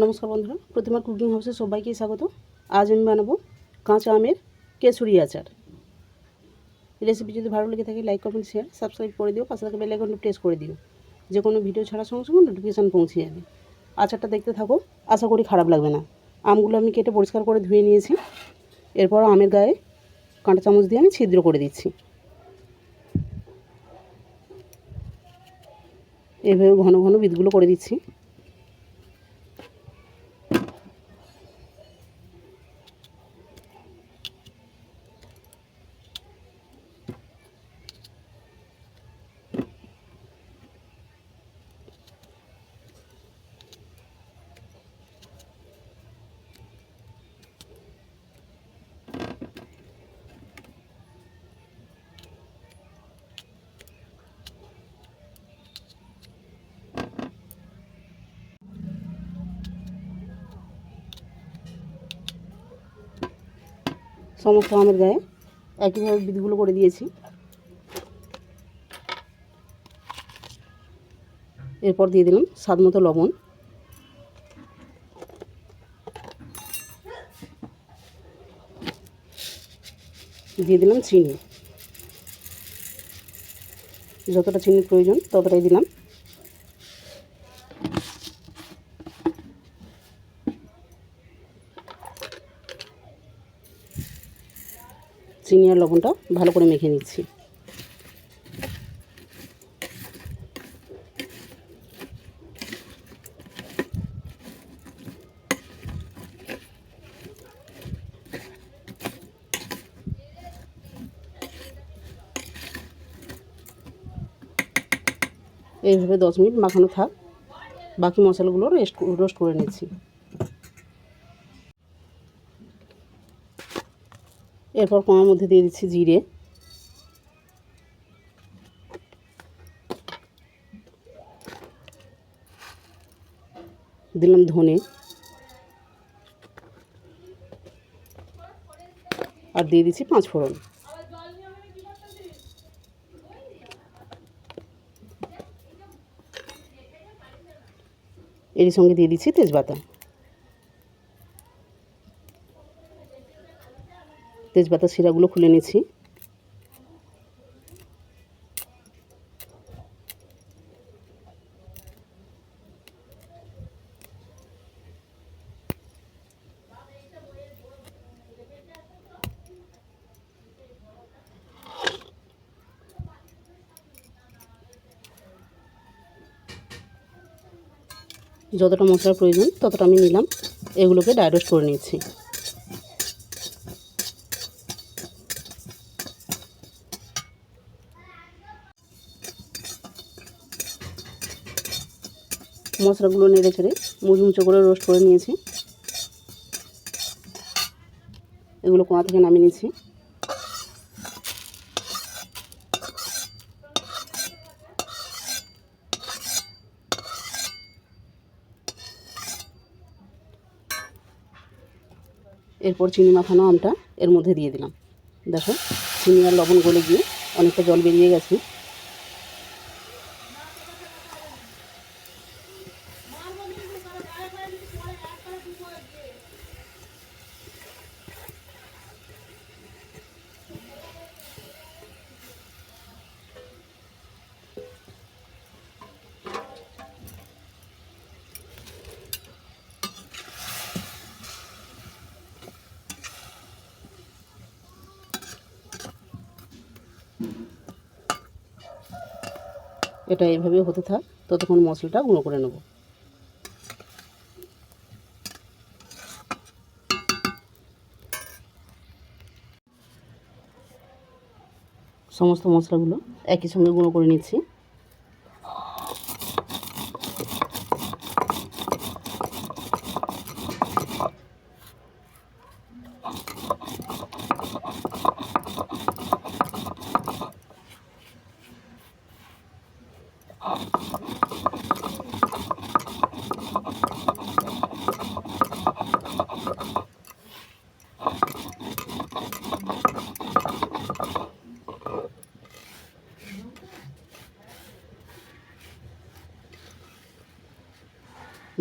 নমস্কার বন্ধুরা, প্রতিমা কুকিং হাউসে সবাইকে স্বাগত। আজ আমি বানাবো কাঁচা আমের কেশরি আচার। রেসিপি যদি ভালো লেগে থাকে লাইক কমেন্ট শেয়ার সাবস্ক্রাইব করে দিও, পাশে থাকা বেল আইকনটি প্রেস করে দিও, যে কোনো ভিডিও ছাড়ার সঙ্গে সঙ্গে নোটিফিকেশান পৌঁছে যাবে। আচারটা দেখতে থাকো, আশা করি খারাপ লাগবে না। আমগুলো আমি কেটে পরিষ্কার করে ধুয়ে নিয়েছি। এরপর আমের গায়ে কাঁটা চামচ দিয়ে আমি ছিদ্র করে দিচ্ছি। এভাবে ঘন ঘন বিটগুলো করে দিচ্ছি। সমস্ত আমের গায়ে একইভাবে বিটগুলো করে দিয়েছি। এরপর দিয়ে দিলাম স্বাদ মতো লবণ, দিয়ে দিলাম চিনি। যতটা চিনির প্রয়োজন ততটাই দিলাম। চিনি আর লবণটা ভালো করে মেখে নিচ্ছি। এইভাবে 10 মিনিট মাখানো থাক, বাকি মশলাগুলো রোস্ট করে নিচ্ছি। এরপর কড়ার মধ্যে দিয়ে দিচ্ছি জিরে, দিলাম ধনে, আর দিয়ে দিচ্ছি 5 ফোড়ন। এর সঙ্গে দিয়ে দিচ্ছি তেজপাতা। তেজপাতার শিরাগুলো খুলে নিচ্ছি। যতটা মশলার প্রয়োজন ততটা আমি নিলাম। এগুলোকে ড্রাই রোস্ট করে নিচ্ছি। মশলাগুলো নেড়ে ছেড়ে মুচমুচো করে রোস্ট করে নিয়েছি। এগুলো কড়া থেকে নামিয়ে নিচ্ছি। এরপর চিনি মাখানো আমটা এর মধ্যে দিয়ে দিলাম। দেখো, চিনি আর লবণ গলে গিয়ে অনেকটা জল বেরিয়ে গেছে। এটা এইভাবে হতে থাক, ততক্ষণ মশলাটা গুঁড়ো করে নেব। সমস্ত মশলাগুলো একই সঙ্গে গুঁড়ো করে নিচ্ছি।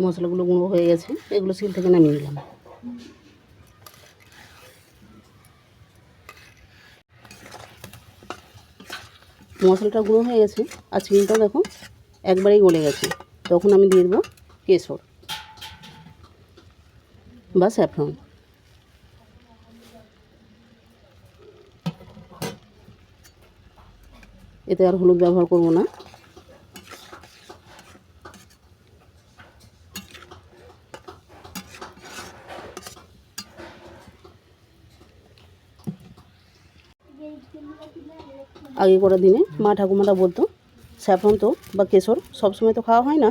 মশলাগুলো গুঁড়ো হয়ে গেছে, এগুলো শিল থেকে নামিয়ে নিলাম। মশলাটা গুঁড়ো হয়ে গেছে আর চিনিটা দেখো একবারেই গলে গেছে। তখন আমি দিয়ে দেবো কেশর বা স্যাফরন। এতে আর হলুদ ব্যবহার করব না। আগে করার দিনে মা ঠাকুমারা বলতো স্যাফরন তো বা কেশর সবসময় তো খাওয়া হয় না,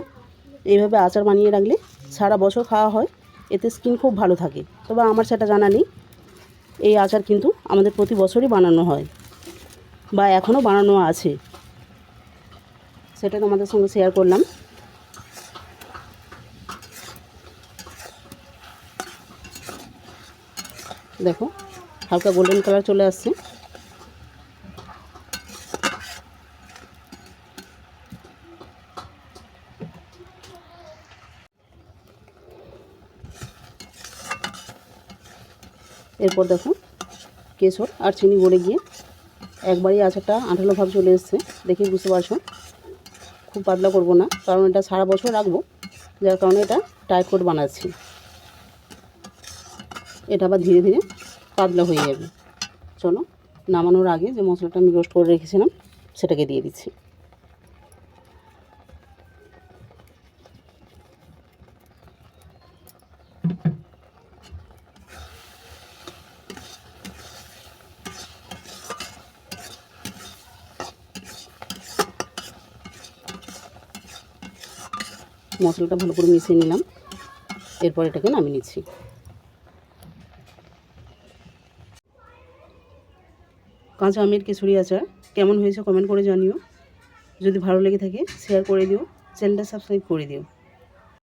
এইভাবে আচার বানিয়ে রাখলে সারা বছর খাওয়া হয়, এতে স্কিন খুব ভালো থাকে। তবে আমার সেটা জানা নেই। এই আচার কিন্তু আমাদের প্রতি বছরই বানানো হয় বা এখনও বানানো আছে, সেটা তোমাদের সঙ্গে শেয়ার করলাম। দেখো হালকা গোল্ডেন কালার চলে আসছে। এরপর দেখো কেশর আর চিনি গলে গিয়ে একবারই আচারটা আঠালো ভাব চলে এসছে, দেখে বুঝতে পারছো। খুব পাতলা করব না, কারণ এটা সারা বছর রাখবো, যার কারণে এটা টাইট করে বানাচ্ছি। এটা আবার ধীরে ধীরে পাতলা হয়ে যাবে। চলো নামানোর আগে যে মশলাটা আমি রোস্ট করে রেখেছিলাম সেটাকে দিয়ে দিচ্ছি। মশলাটা ভালো করে মিশিয়ে নিলাম, এরপর এটাকে নামিয়ে নিচ্ছি। কাঁচা আমের কেশরি আচার কেমন হয়েছে কমেন্ট করে জানিও। যদি ভালো লেগে থাকে শেয়ার করে দিও, চ্যানেলটা সাবস্ক্রাইব করে দিও।